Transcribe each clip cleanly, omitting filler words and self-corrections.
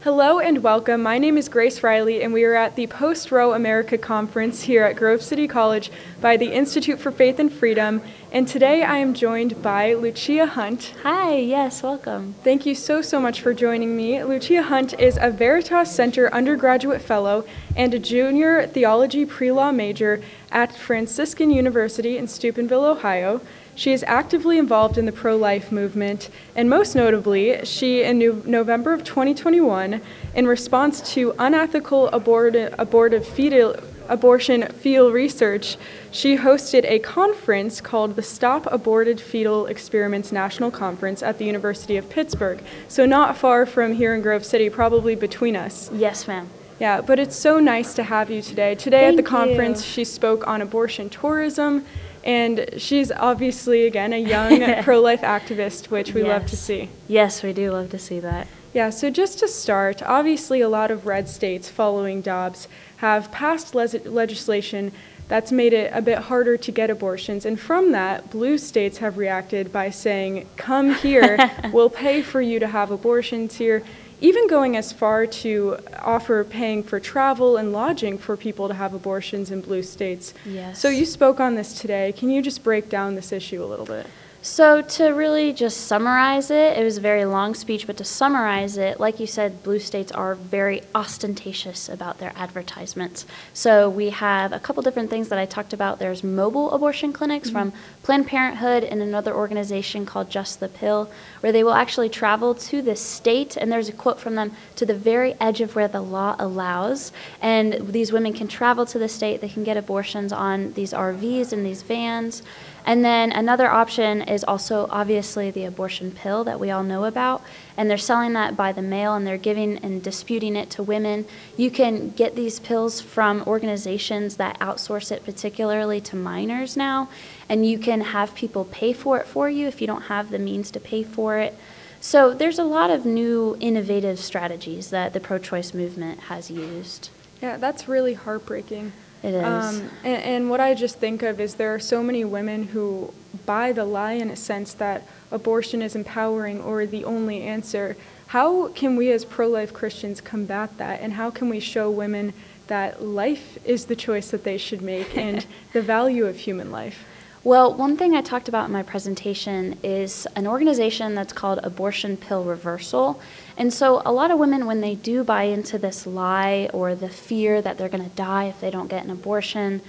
Hello and welcome. My name is Grace Riley, and we are at the Post-Roe America conference here at Grove City College by the Institute for Faith and Freedom. And today I am joined by Lucia Hunt. Hi, yes, welcome. Thank you so much for joining me. Lucia Hunt is a Veritas Center undergraduate fellow and a junior theology pre-law major at Franciscan University in Steubenville, Ohio. She is actively involved in the pro-life movement, and most notably, in November of 2021, in response to unethical abortion fetal research, she hosted a conference called the Stop Aborted Fetal Experiments National Conference at the University of Pittsburgh, so not far from here in Grove City, probably between us. Yes, ma'am. Yeah, but it's so nice to have you today. Today at the conference, you. She spoke on abortion tourism, and she's obviously, again, a young pro-life activist, which we love to see. Yes, we do love to see that. Yeah, so just to start, obviously a lot of red states following Dobbs have passed legislation that's made it a bit harder to get abortions. And from that, blue states have reacted by saying, come here, we'll pay for you to have abortions here, even going as far to offer paying for travel and lodging for people to have abortions in blue states. Yes. So you spoke on this today. Can you just break down this issue a little bit? So to really just summarize it, it was a very long speech, but to summarize it, like you said, blue states are very ostentatious about their advertisements. So we have a couple different things that I talked about. There's mobile abortion clinics from Planned Parenthood and another organization called Just the Pill, where they will actually travel to the state, and there's a quote from them, to the very edge of where the law allows. And these women can travel to the state, they can get abortions on these RVs and these vans. And then another option is also obviously the abortion pill that we all know about, and they're selling that by the mail, and they're giving and disputing it to women. You can get these pills from organizations that outsource it particularly to minors now, and you can have people pay for it for you if you don't have the means to pay for it. So there's a lot of new innovative strategies that the pro-choice movement has used. Yeah, that's really heartbreaking. It is. And what I just think of is there are so many women who buy the lie in a sense that abortion is empowering or the only answer. How can we as pro-life Christians combat that? And how can we show women that life is the choice that they should make and the value of human life? Well, one thing I talked about in my presentation is an organization that's called Abortion Pill Reversal. And so a lot of women, when they do buy into this lie or the fear that they're going to die if they don't get an abortion,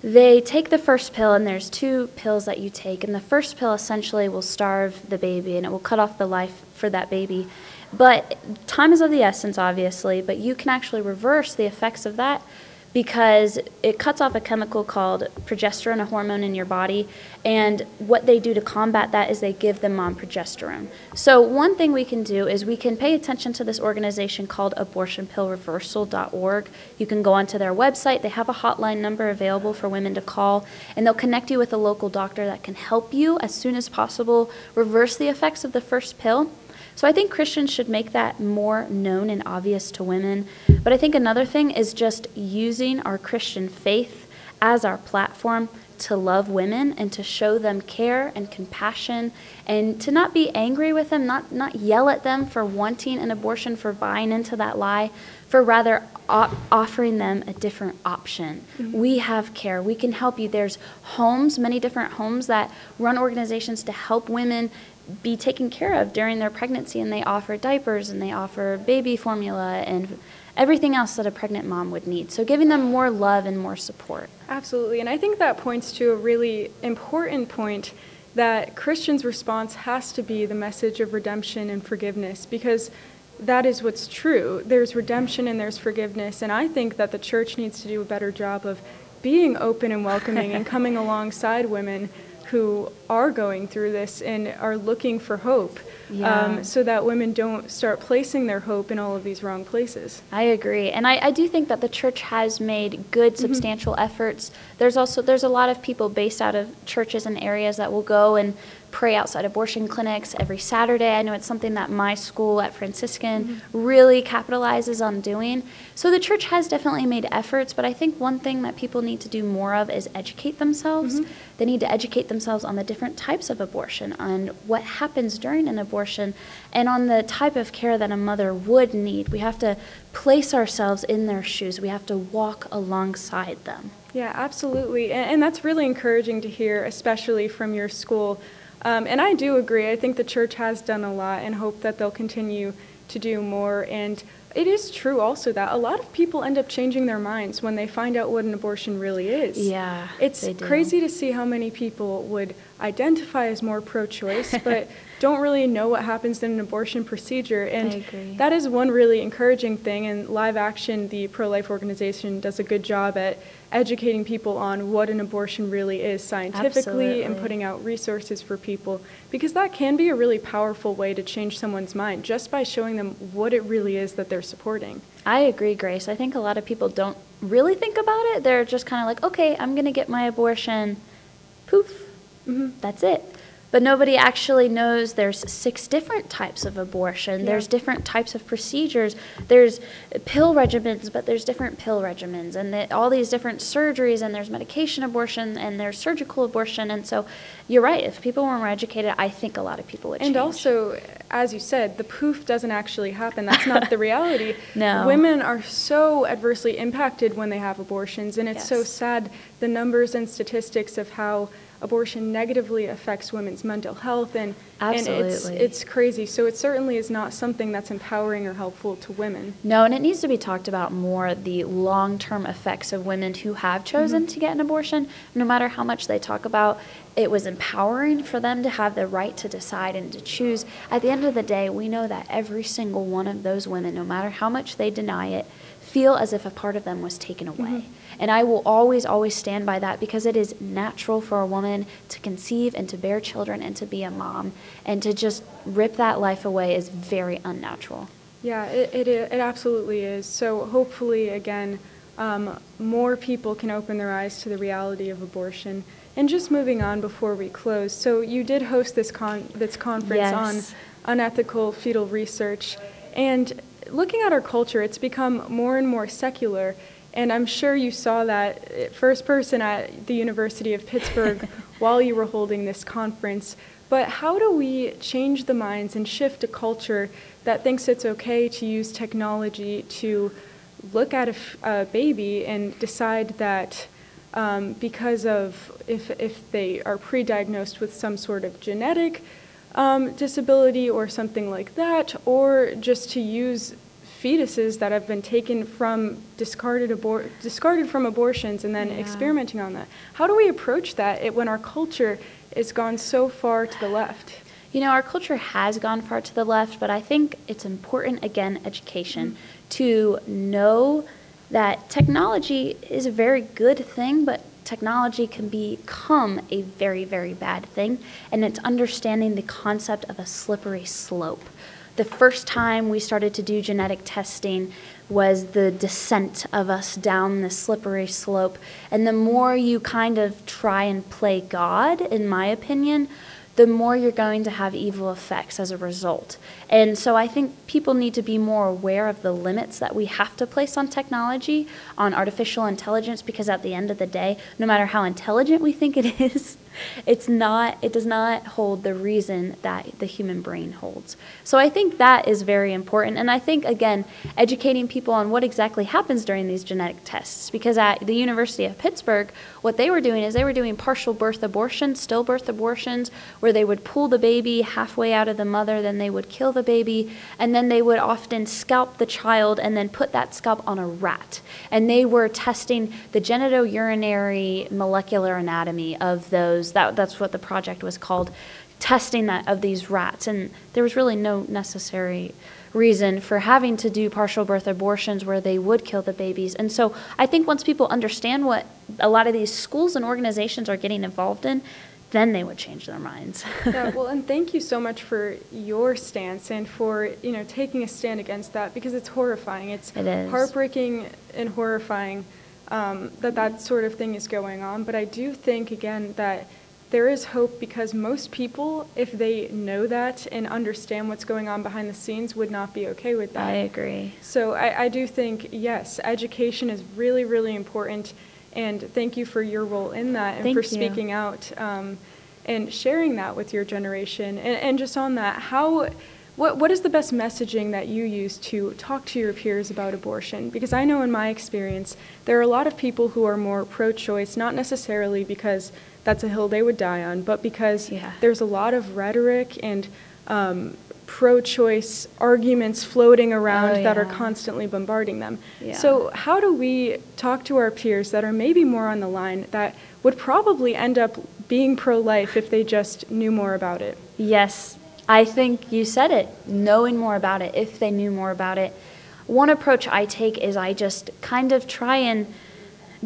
they take the first pill, and there's two pills that you take. And the first pill essentially will starve the baby, and it will cut off the life for that baby. But time is of the essence, obviously, but you can actually reverse the effects of that, because it cuts off a chemical called progesterone, a hormone in your body, and what they do to combat that is they give the mom progesterone. So one thing we can do is we can pay attention to this organization called abortionpillreversal.org. You can go onto their website. They have a hotline number available for women to call, and they'll connect you with a local doctor that can help you as soon as possible reverse the effects of the first pill. So I think Christians should make that more known and obvious to women. But I think another thing is just using our Christian faith as our platform to love women and to show them care and compassion, and to not be angry with them, not yell at them for wanting an abortion, for buying into that lie, for rather offering them a different option. We have care. We can help you. There's homes, many different homes that run organizations to help women be taken care of during their pregnancy, and they offer diapers and they offer baby formula and everything else that a pregnant mom would need. So giving them more love and more support. Absolutely, and I think that points to a really important point, that Christians' response has to be the message of redemption and forgiveness, because that is what's true. There's redemption and there's forgiveness, and I think that the church needs to do a better job of being open and welcoming and coming alongside women who are going through this and are looking for hope, so that women don't start placing their hope in all of these wrong places. I agree. And I do think that the church has made good, substantial efforts. There's a lot of people based out of churches and areas that will go and pray outside abortion clinics every Saturday. I know it's something that my school at Franciscan really capitalizes on doing. So the church has definitely made efforts, but I think one thing that people need to do more of is educate themselves. They need to educate themselves on the different types of abortion, on what happens during an abortion, and on the type of care that a mother would need. We have to place ourselves in their shoes. We have to walk alongside them. Yeah, absolutely. And that's really encouraging to hear, especially from your school. And I do agree. I think the church has done a lot and hope that they'll continue to do more. And it is true also that a lot of people end up changing their minds when they find out what an abortion really is. Yeah, it's crazy to see how many people would identify as more pro-choice, but don't really know what happens in an abortion procedure. And that is one really encouraging thing. And Live Action, the pro-life organization, does a good job at educating people on what an abortion really is scientifically and putting out resources for people, because that can be a really powerful way to change someone's mind just by showing them what it really is that they're supporting. I agree, Grace. I think a lot of people don't really think about it. They're just kind of like, okay, I'm going to get my abortion. Poof. That's it. But nobody actually knows there's 6 different types of abortion. Yeah. There's different types of procedures. There's pill regimens, but there's different pill regimens. And all these different surgeries, and there's medication abortion, and there's surgical abortion. And so you're right. If people were more educated, I think a lot of people would change. And also, as you said, the poof doesn't actually happen. That's not the reality. No. Women are so adversely impacted when they have abortions, and it's so sad, the numbers and statistics of how abortion negatively affects women's mental health, and it's crazy. So it certainly is not something that's empowering or helpful to women. No, and it needs to be talked about more, the long-term effects of women who have chosen to get an abortion. No matter how much they talk about it was empowering for them to have the right to decide and to choose, at the end of the day, we know that every single one of those women, no matter how much they deny it, feel as if a part of them was taken away. And I will always, always stand by that, because it is natural for a woman to conceive and to bear children and to be a mom, and to just rip that life away is very unnatural. Yeah, it absolutely is. So hopefully, again, more people can open their eyes to the reality of abortion. And just moving on before we close, so you did host this conference on unethical fetal research, and looking at our culture, it's become more and more secular, and I'm sure you saw that first person at the University of Pittsburgh while you were holding this conference. But how do we change the minds and shift a culture that thinks it's okay to use technology to look at a baby and decide that because of if they are pre-diagnosed with some sort of genetic disability or something like that, or just to use fetuses that have been taken from discarded from abortions and then experimenting on that? How do we approach that when our culture has gone so far to the left? You know, our culture has gone far to the left, but I think it's important, again, education, to know that technology is a very good thing, but technology can become a very, very bad thing, and it's understanding the concept of a slippery slope. The first time we started to do genetic testing was the descent of us down the slippery slope, and the more you kind of try and play God, in my opinion, the more you're going to have evil effects as a result. And so I think people need to be more aware of the limits that we have to place on technology, on artificial intelligence, because at the end of the day, no matter how intelligent we think it is, it does not hold the reason that the human brain holds. So I think that is very important. And I think, again, educating people on what exactly happens during these genetic tests, because at the University of Pittsburgh, what they were doing is they were doing partial birth abortions, stillbirth abortions, where they would pull the baby halfway out of the mother, then they would kill the baby, and then they would often scalp the child and then put that scalp on a rat. And they were testing the genitourinary molecular anatomy of those. That's what the project was called, testing that of these rats. And there was really no necessary reason for having to do partial birth abortions where they would kill the babies. And so I think once people understand what a lot of these schools and organizations are getting involved in, then they would change their minds. Yeah, well, and thank you so much for your stance and for, taking a stand against that, because it's horrifying. It is heartbreaking and horrifying that sort of thing is going on. But I do think, again, that there is hope because most people, if they know that and understand what's going on behind the scenes, would not be okay with that. I agree. So I do think, yes, education is really, really important, and thank you for your role in that and for speaking out and sharing that with your generation. And just on that, what is the best messaging that you use to talk to your peers about abortion? Because I know in my experience, there are a lot of people who are more pro-choice, not necessarily because that's a hill they would die on, but because there's a lot of rhetoric and pro-choice arguments floating around that are constantly bombarding them. So how do we talk to our peers that are maybe more on the line that would probably end up being pro-life if they just knew more about it? Yes. I think you said it, knowing more about it, if they knew more about it. One approach I take is I just kind of try and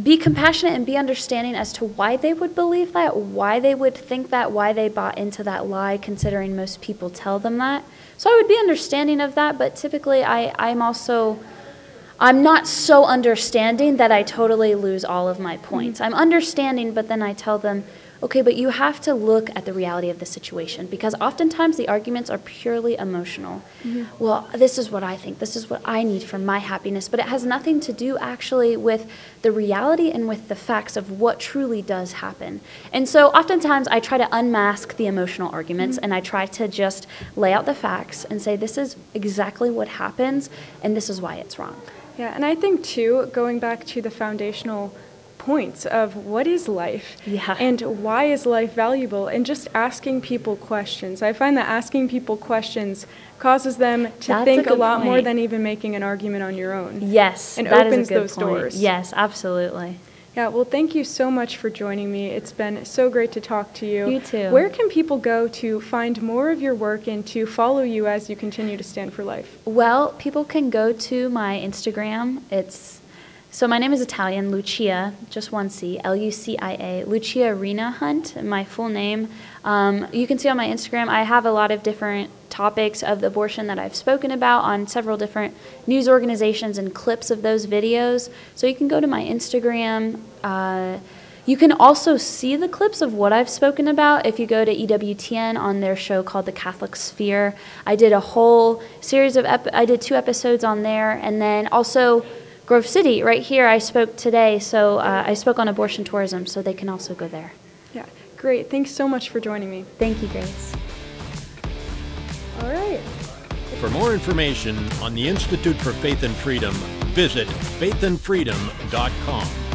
be compassionate and be understanding as to why they would believe that, why they would think that, why they bought into that lie, considering most people tell them that. So I would be understanding of that, but typically I'm not so understanding that I totally lose all of my points. I'm understanding, but then I tell them, okay, but you have to look at the reality of the situation, because oftentimes the arguments are purely emotional. Well, this is what I think, this is what I need for my happiness, but it has nothing to do actually with the reality and with the facts of what truly does happen. And so oftentimes I try to unmask the emotional arguments and I try to just lay out the facts and say this is exactly what happens and this is why it's wrong. Yeah, and I think too, going back to the foundational points of what is life and why is life valuable, and just asking people questions. I find that asking people questions causes them to think a lot more than even making an argument on your own. Yes, and that opens is a good those point. doors. Yes, absolutely. Yeah, well, thank you so much for joining me. It's been so great to talk to you. You too. Where can people go to find more of your work and to follow you as you continue to stand for life? Well, people can go to my Instagram. So my name is Italian, Lucia, just one C, Lucia, Lucia Hunt, my full name. You can see on my Instagram, I have a lot of different topics of the abortion that I've spoken about on several different news organizations and clips of those videos. So you can go to my Instagram. You can also see the clips of what I've spoken about if you go to EWTN on their show called The Catholic Sphere. I did a whole series of, I did 2 episodes on there, and then also Grove City, right here, I spoke today, so I spoke on abortion tourism, so they can also go there. Yeah, great. Thanks so much for joining me. Thank you, Grace. All right. For more information on the Institute for Faith and Freedom, visit faithandfreedom.com.